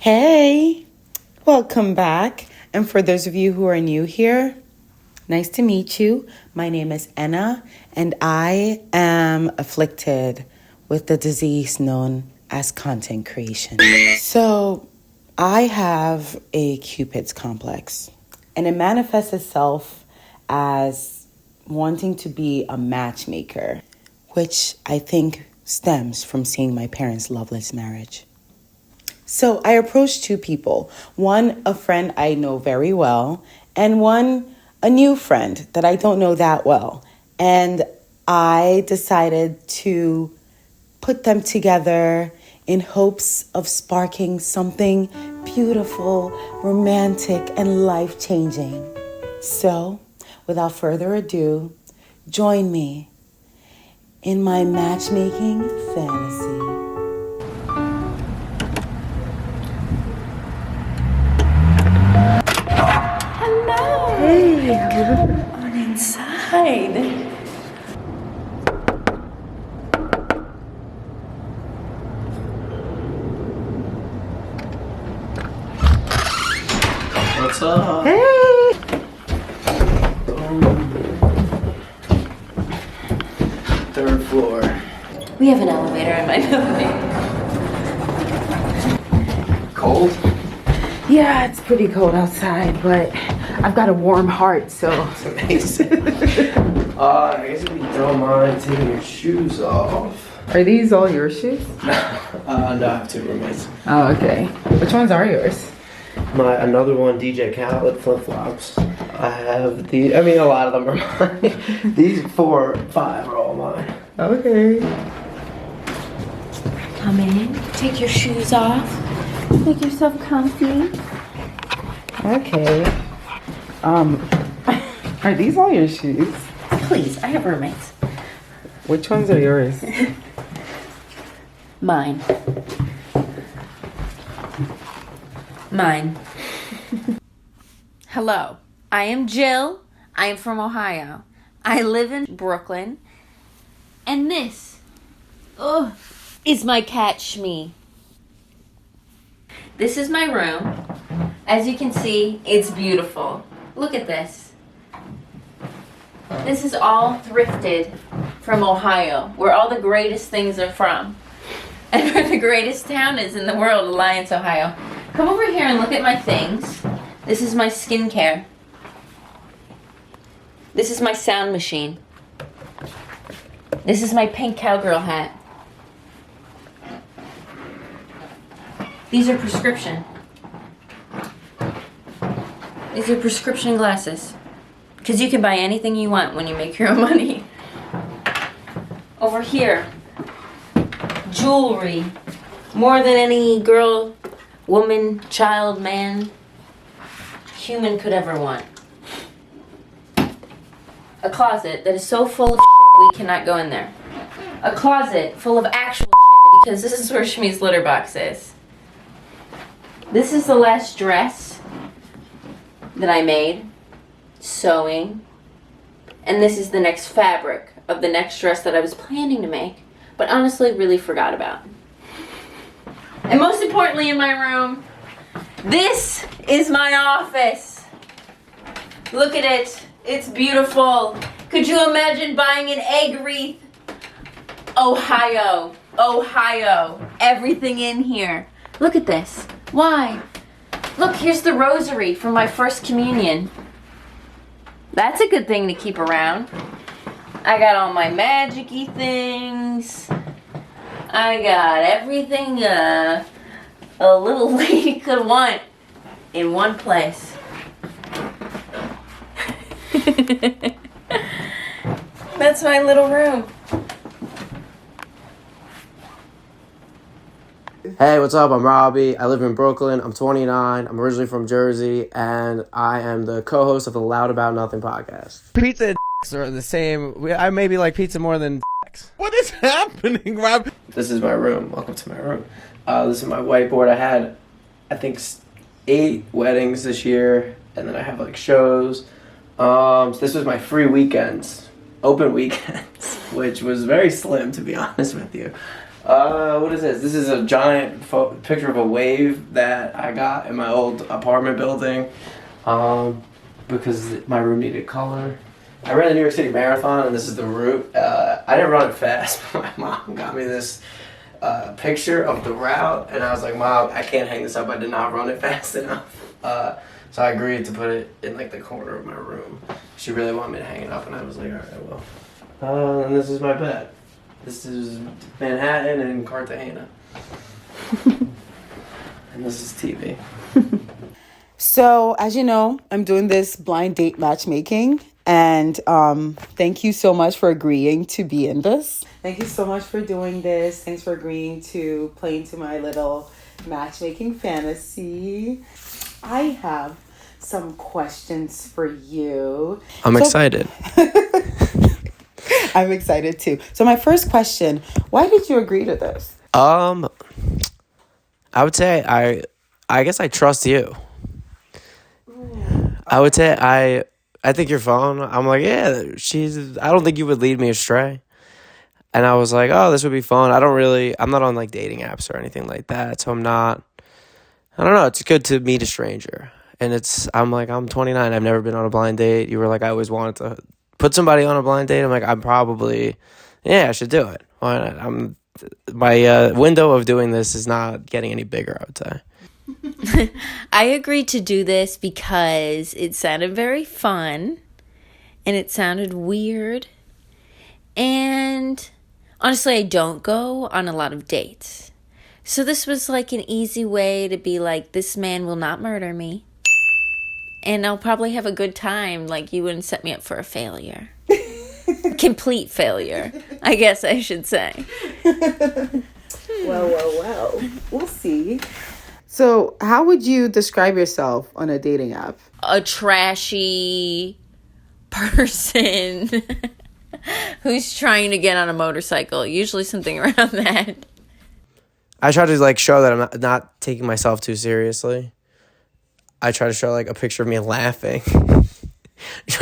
Hey, welcome back. And for those of you who are new here, nice to meet you. My name is Anna, and I am afflicted with the disease known as content creation. So I have a cupid's complex, and it manifests itself as wanting to be a matchmaker, which I think stems from seeing my parents' loveless marriage. So I approached two people, one a friend I know very well, and one a new friend that I don't know that well. And I decided to put them together in hopes of sparking something beautiful, romantic, and life-changing. So, without further ado, join me in my matchmaking fantasy. Hey, come on inside. What's up? Hey! Third floor. We have an elevator in my building. Cold? Yeah, it's pretty cold outside, but I've got a warm heart, so. It's amazing. I guess if you don't mind taking your shoes off. Are these all your shoes? No, I have two roommates. Oh, okay. Which ones are yours? Another one, DJ Khaled flip-flops. I have a lot of them are mine. These 4, 5 are all mine. Okay. Come in, take your shoes off, make yourself comfy. Okay. Are these all your shoes? Please, I have roommates. Which ones are yours? Mine. Mine. Hello, I am Jill. I am from Ohio. I live in Brooklyn. And this, is my cat Shmee. This is my room. As you can see, it's beautiful. Look at this. This is all thrifted from Ohio, where all the greatest things are from. And where the greatest town is in the world, Alliance, Ohio. Come over here and look at my things. This is my skincare. This is my sound machine. This is my pink cowgirl hat. These are prescription. These are prescription glasses. Because you can buy anything you want when you make your own money. Over here, jewelry. More than any girl, woman, child, man, human could ever want. A closet that is so full of shit we cannot go in there. A closet full of actual shit because this is where Shmee's litter box is. This is the last dress that I made, sewing, and this is the next fabric of the next dress that I was planning to make, but honestly really forgot about. And most importantly in my room, this is my office. Look at it. It's beautiful. Could you imagine buying an egg wreath? Ohio. Ohio. Everything in here. Look at this. Why? Look, here's the rosary from my first communion. That's a good thing to keep around. I got all my magic-y things. I got everything a little lady could want in one place. That's my little room. Hey, what's up? I'm Robbie. I live in Brooklyn. I'm 29. I'm originally from Jersey, and I am the co-host of the Loud About Nothing podcast. Pizza and are the same. I maybe like pizza more than What is happening, Rob? This is my room. Welcome to my room. This is my whiteboard. I had, I think, 8 weddings this year, and then I have like shows. So this was my free weekends, open weekends, which was very slim to be honest with you. What is this? This is a giant picture of a wave that I got in my old apartment building, because my room needed color. I ran the New York City Marathon, and this is the route. I didn't run it fast, but my mom got me this picture of the route, and I was like, Mom, I can't hang this up. I did not run it fast enough. So I agreed to put it in like the corner of my room. She really wanted me to hang it up, and I was like, all right, I will. And this is my bed. This is Manhattan and Cartagena. And this is TV. So, as you know, I'm doing this blind date matchmaking. And thank you so much for agreeing to be in this. Thank you so much for doing this. Thanks for agreeing to play into my little matchmaking fantasy. I have some questions for you. I'm excited. I'm excited too. So my first question, why did you agree to this? I would say I guess I trust you. I would say I think you're fun. I'm like, yeah, I don't think you would lead me astray. And I was like, oh, this would be fun. I'm not on like dating apps or anything like that. So I don't know. It's good to meet a stranger. And I'm 29. I've never been on a blind date. You were like, I always wanted to put somebody on a blind date. I'm like, I should do it. Why not? My window of doing this is not getting any bigger, I would say. I agreed to do this because it sounded very fun and it sounded weird. And honestly, I don't go on a lot of dates. So this was like an easy way to be like, this man will not murder me. And I'll probably have a good time. Like, you wouldn't set me up for a failure. Complete failure, I guess I should say. Well. We'll see. So how would you describe yourself on a dating app? A trashy person who's trying to get on a motorcycle. Usually something around that. I try to like show that I'm not taking myself too seriously. I try to show like a picture of me laughing.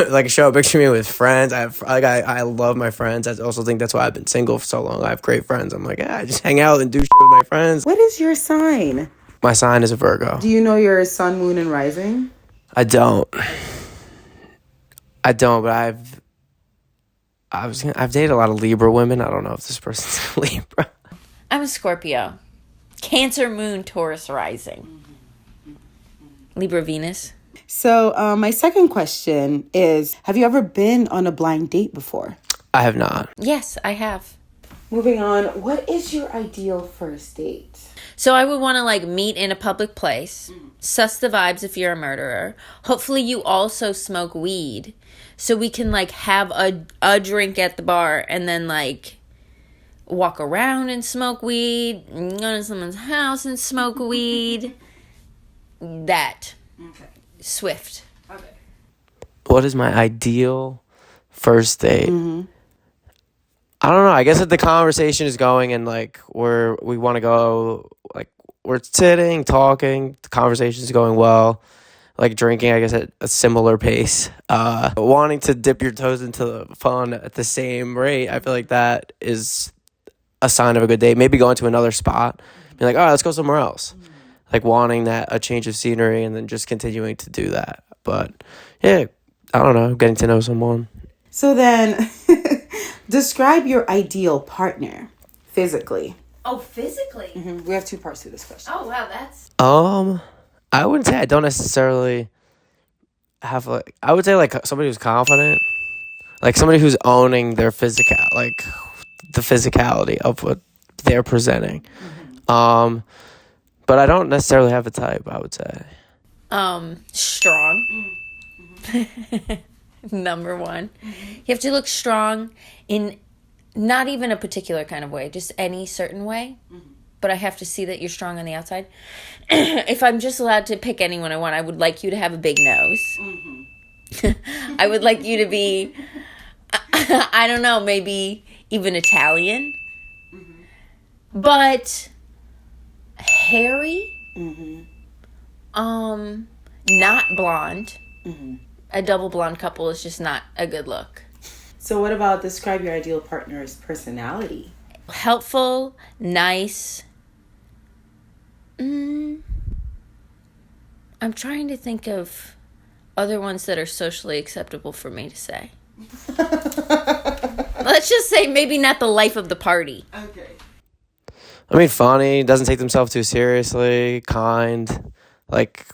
Like show a picture of me with friends. I love my friends. I also think that's why I've been single for so long. I have great friends. I'm like, I just hang out and do shit with my friends. What is your sign? My sign is a Virgo. Do you know your sun, moon, and rising? I don't, but I've dated a lot of Libra women. I don't know if this person's a Libra. I'm a Scorpio. Cancer, moon, Taurus, rising. Libra, Venus. So my second question is, have you ever been on a blind date before? I have not. Yes, I have. Moving on, what is your ideal first date? So I would want to like meet in a public place, suss the vibes if you're a murderer. Hopefully you also smoke weed so we can like have a drink at the bar and then like walk around and smoke weed, go to someone's house and smoke weed. That. Okay. Swift. Okay. What is my ideal first date? Mm-hmm. I don't know. I guess if the conversation is going and like we want to go, like we're sitting, talking, the conversation is going well, like drinking, I guess at a similar pace. Wanting to dip your toes into the fun at the same rate, I feel like that is a sign of a good date. Maybe going to another spot, be like, all right, let's go somewhere else. Like wanting a change of scenery and then just continuing to do that. But yeah, I don't know, getting to know someone. So then, describe your ideal partner physically. Oh, physically? Mm-hmm. We have two parts to this question. Oh, wow, that's... I wouldn't say I don't necessarily have I would say like somebody who's confident, like somebody who's owning their the physicality of what they're presenting. Mm-hmm. But I don't necessarily have a type, I would say. Strong. Mm-hmm. Number one. Mm-hmm. You have to look strong in not even a particular kind of way, just any certain way. Mm-hmm. But I have to see that you're strong on the outside. If I'm just allowed to pick anyone I want, I would like you to have a big nose. Mm-hmm. I would like you to be, I don't know, maybe even Italian. Mm-hmm. But hairy. Mm-hmm. Not blonde. Mm-hmm. A double blonde couple is just not a good look. So what about describe your ideal partner's personality? Helpful, nice. I'm trying to think of other ones that are socially acceptable for me to say. Let's just say maybe not the life of the party. Okay. I mean, funny, doesn't take themselves too seriously, kind, like,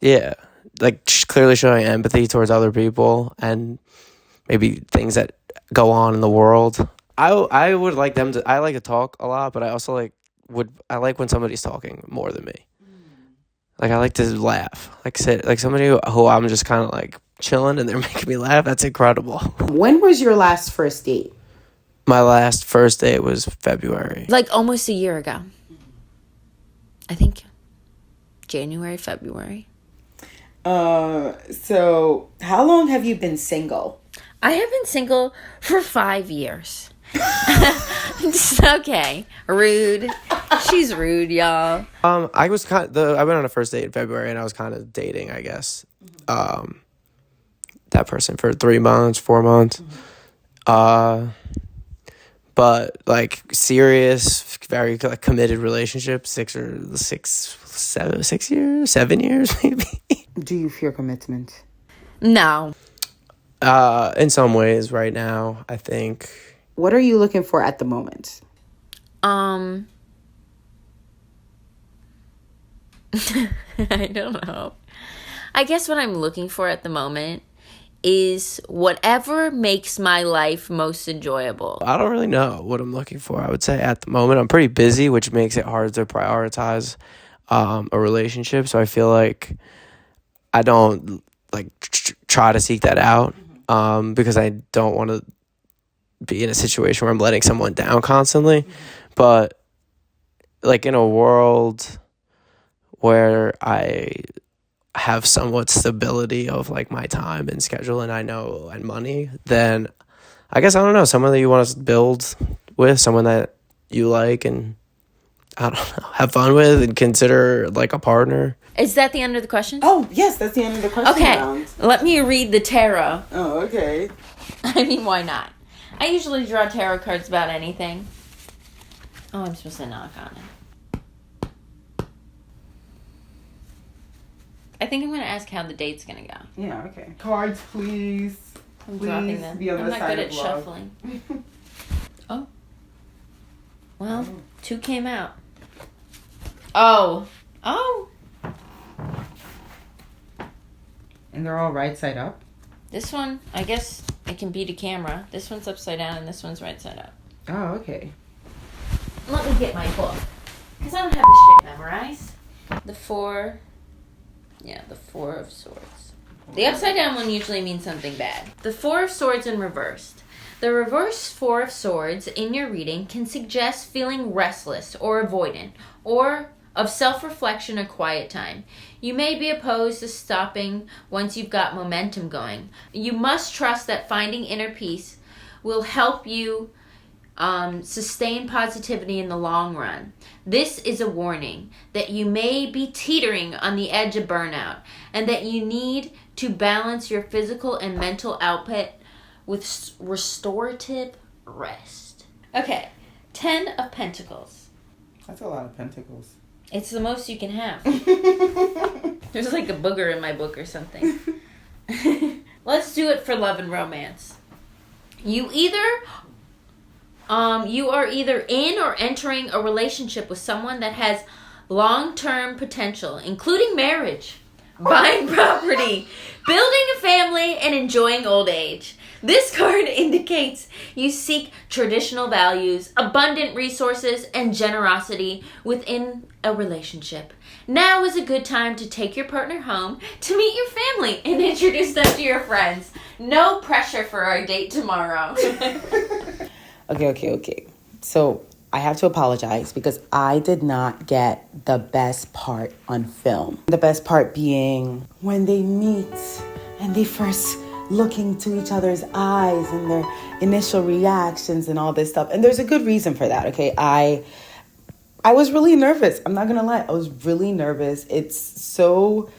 yeah, like clearly showing empathy towards other people and maybe things that go on in the world. I would like them to. I like to talk a lot, but I also I like when somebody's talking more than me. Like, I like to laugh. Like, sit like somebody who I'm just kind of like chilling and they're making me laugh. That's incredible. When was your last first date? My last first date was February. Like almost a year ago. I think January, February. So how long have you been single? I have been single for 5 years. Okay. Rude. She's rude, y'all. I was I went on a first date in February and I was kind of dating, I guess. That person for 3 months, 4 months. But like serious, very like committed relationship, 7 years maybe. Do you fear commitment? No. In some ways right now, I think. What are you looking for at the moment? I don't know. I guess what I'm looking for at the moment is whatever makes my life most enjoyable. I don't really know what I'm looking for. I would say at the moment I'm pretty busy, which makes it hard to prioritize a relationship. So I feel like I don't like try to seek that out because I don't want to be in a situation where I'm letting someone down constantly. But like in a world where I have somewhat stability of like my time and schedule and money, then I guess, I don't know, someone that you want to build with, someone that you like and I don't know, have fun with and consider like a partner. Is that the end of the question? Oh, yes, that's the end of the question round. Let me read the tarot. Oh, okay. I mean, why not? I usually draw tarot cards about anything. Oh, I'm supposed to knock on it. I think I'm going to ask how the date's going to go. Yeah, okay. Cards, please. I'm dropping them. I'm not good at shuffling. Oh. Well, 2 came out. Oh. And they're all right side up? This one, I guess it can beat a camera. This one's upside down and this one's right side up. Oh, okay. Let me get my book. Because I don't have this shit memorized. The 4 of Swords. The upside down one usually means something bad. The 4 of Swords in reversed. The reverse 4 of Swords in your reading can suggest feeling restless or avoidant, or of self-reflection or quiet time. You may be opposed to stopping once you've got momentum going. You must trust that finding inner peace will help you sustain positivity in the long run. This is a warning that you may be teetering on the edge of burnout and that you need to balance your physical and mental output with restorative rest. Okay, 10 of Pentacles. That's a lot of pentacles. It's the most you can have. There's like a booger in my book or something. Let's do it for love and romance. You are either in or entering a relationship with someone that has long-term potential, including marriage, buying property, building a family, and enjoying old age. This card indicates you seek traditional values, abundant resources, and generosity within a relationship. Now is a good time to take your partner home to meet your family and introduce them to your friends. No pressure for our date tomorrow. Okay. So I have to apologize because I did not get the best part on film. The best part being when they meet and they first look into each other's eyes and their initial reactions and all this stuff. And there's a good reason for that, okay? I was really nervous. I'm not going to lie. I was really nervous. It's so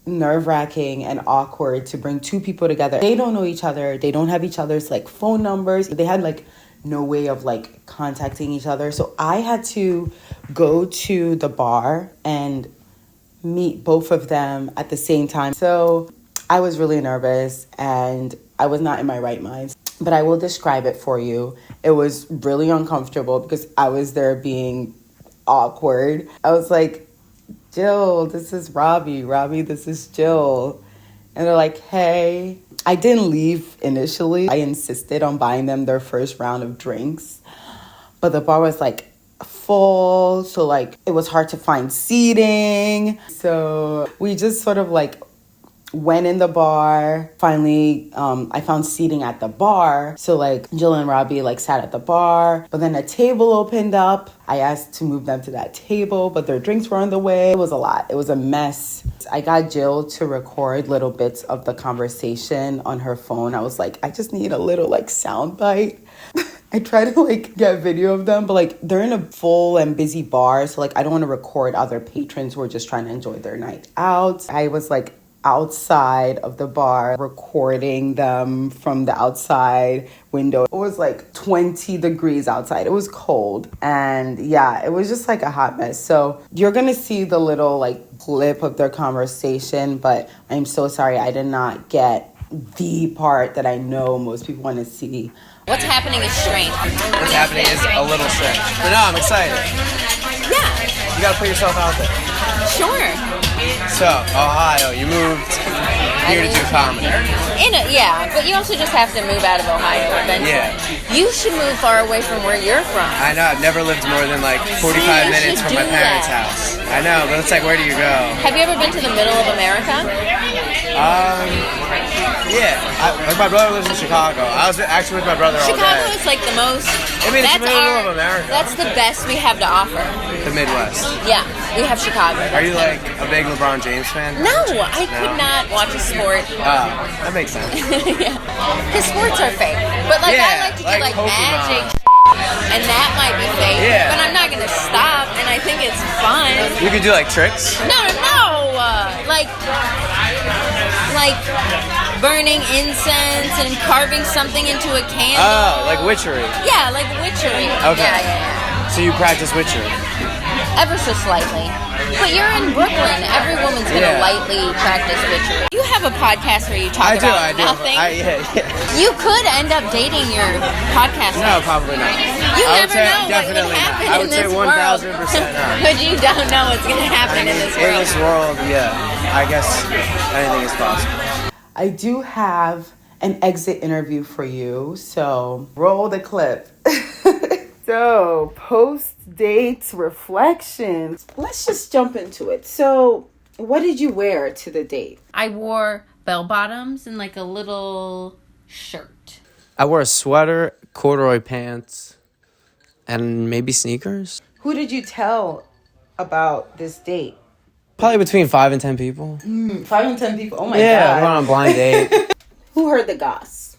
nerve-wracking and awkward to bring 2 people together. They don't know each other. They don't have each other's like phone numbers. They had like no way of like contacting each other. So I had to go to the bar and meet both of them at the same time. So I was really nervous and I was not in my right mind. But I will describe it for you. It was really uncomfortable because I was there being awkward. I was like, Jill, this is Robbie. Robbie, this is Jill. And they're like, hey. I didn't leave initially. I insisted on buying them their first round of drinks. But the bar was like full. So like it was hard to find seating. So we just sort of like went in the bar. Finally, I found seating at the bar. So like Jill and Robbie like sat at the bar, but then a table opened up. I asked to move them to that table, but their drinks were on the way. It was a lot. It was a mess. I got Jill to record little bits of the conversation on her phone. I was like, I just need a little like sound bite. I tried to like get video of them, but like they're in a full and busy bar. So like I don't want to record other patrons who are just trying to enjoy their night out. I was like outside of the bar recording them from the outside window. It was like 20 degrees outside. It was cold. And yeah, it was just like a hot mess. So you're going to see the little like clip of their conversation, but I'm so sorry I did not get the part that I know most people want to see. What's happening is strange. What's happening is a little strange. But no, I'm excited. Yeah, You gotta put yourself out there. sure. So, Ohio, you moved here to do comedy. Yeah, but you also just have to move out of Ohio eventually. Yeah. You should move far away from where you're from. I know, I've never lived more than like 45 you minutes should from my do parents' that. house. I know, but it's like, where do you go? Have you ever been to the middle of America? Yeah. Like my brother lives in Chicago. I was actually with my brother all Chicago day. is like the most. I mean, it's the middle of America. That's the best we have to offer. The Midwest. Yeah, we have Chicago. Are you like a big LeBron James fan? No, I could not watch a sport. Oh, that makes sense. Yeah, because sports are fake. But like Yeah, I like to do like like Pokemon. magic, and that might be fake. Yeah. But I'm not gonna stop, and I think it's fun. You could do like tricks? No, like burning incense and carving something into a candle. Oh, like witchery. Yeah, like witchery. Okay. Yeah. So you practice witchery? Ever so slightly. But you're in Brooklyn. Every woman's gonna Yeah. lightly practice witchery. You have a podcast where you talk about I do. nothing. Yeah. You could end up dating your podcast. No, host. probably not. You I never would say know what could definitely not. happen I in would say this 1000% world. not. But you don't know what's gonna happen in this In world. this world, yeah. I guess anything is possible. I do have an exit interview for you, so roll the clip. So, post-date reflections. Let's just jump into it. So, what did you wear to the date? I wore bell bottoms and like a little shirt. I wore a sweater, corduroy pants, and maybe sneakers. Who did you tell about this date? Probably between 5 and 10 people. 5 and 10 people. Oh my Yeah, I went God. on a blind date. Who heard the goss?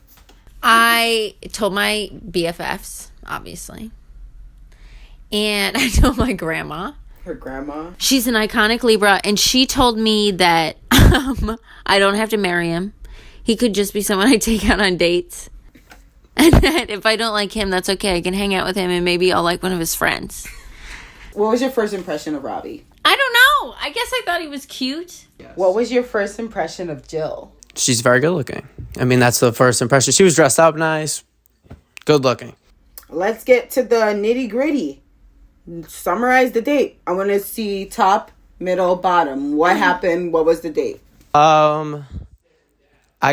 I told my BFFs, obviously. And I told my grandma. Her grandma. She's an iconic Libra, and she told me that I don't have to marry him. He could just be someone I take out on dates. And that if I don't like him, that's okay. I can hang out with him, and maybe I'll like one of his friends. What was your first impression of Robbie? I don't know. I guess I thought he was cute. What was your first impression of Jill? She's very good looking. I mean, that's the first impression. She was dressed up nice, good looking. Let's get to the nitty gritty. Summarize the date. I want to see top, middle, bottom. What happened? What was the date? I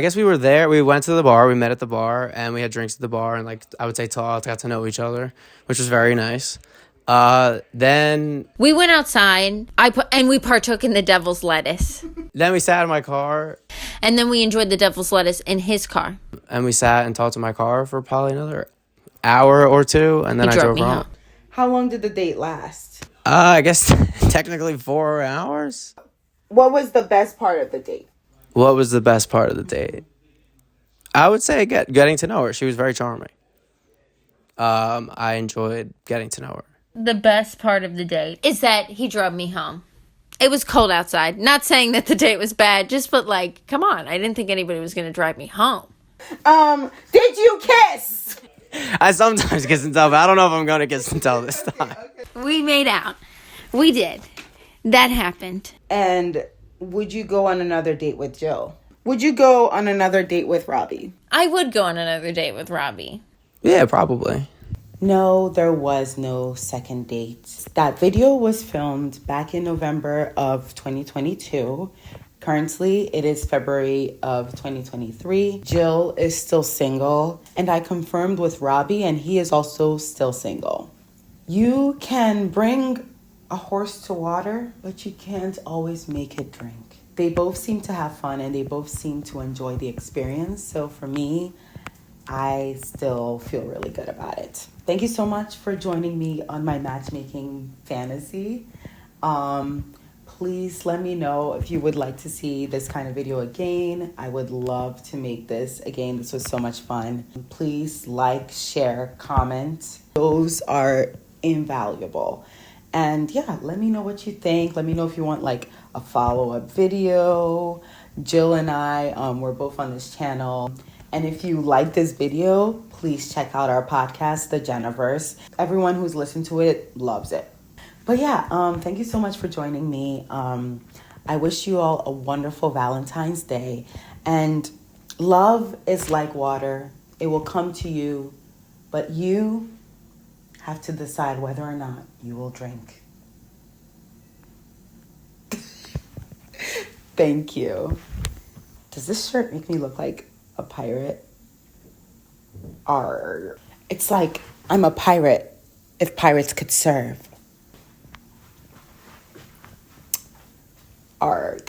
guess we were there. We went to the bar. We met at the bar, and we had drinks at the bar, and like I would say, talked, got to know each other, which was very nice. Then We went outside. And we partook in the devil's lettuce. we sat in my car, And then we enjoyed the devil's lettuce in his car. and we sat and talked to my car for probably another hour or two, and then He I drove drove me home. home. How long did the date last? I guess technically 4 hours. What was the best part of the date? What was the best part of the date? I would say getting to know her. She was very charming. I enjoyed getting to know her. The best part of the date is that he drove me home. It was cold outside. Not saying that the date was bad, but like, come on. I didn't think anybody was going to drive me home. Did you kiss? I sometimes kiss and tell, but I don't know if I'm going to kiss and tell this time. We made out. We did. That happened. And would you go on another date with Jill? Would you go on another date with Robbie? I would go on another date with Robbie. Yeah, probably. No, there was no second date. That video was filmed back in November of 2022. Currently, it is February of 2023. Jill is still single, and I confirmed with Robbie, and he is also still single. You can bring a horse to water, but you can't always make it drink. They both seem to have fun, and they both seem to enjoy the experience. So for me, I still feel really good about it. Thank you so much for joining me on my matchmaking fantasy. Please let me know if you would like to see this kind of video again. I would love to make this again. This was so much fun. Please like, share, comment. Those are invaluable. And yeah, let me know what you think. Let me know if you want like a follow-up video. Jill and I, we're both on this channel. And if you like this video, please check out our podcast, The Jenniverse. Everyone who's listened to it loves it. But yeah, thank you so much for joining me. I wish you all a wonderful Valentine's Day. And love is like water. It will come to you, but you have to decide whether or not you will drink. Thank you. Does this shirt make me look like a pirate? Arr. It's like I'm a pirate if pirates could serve. Arr.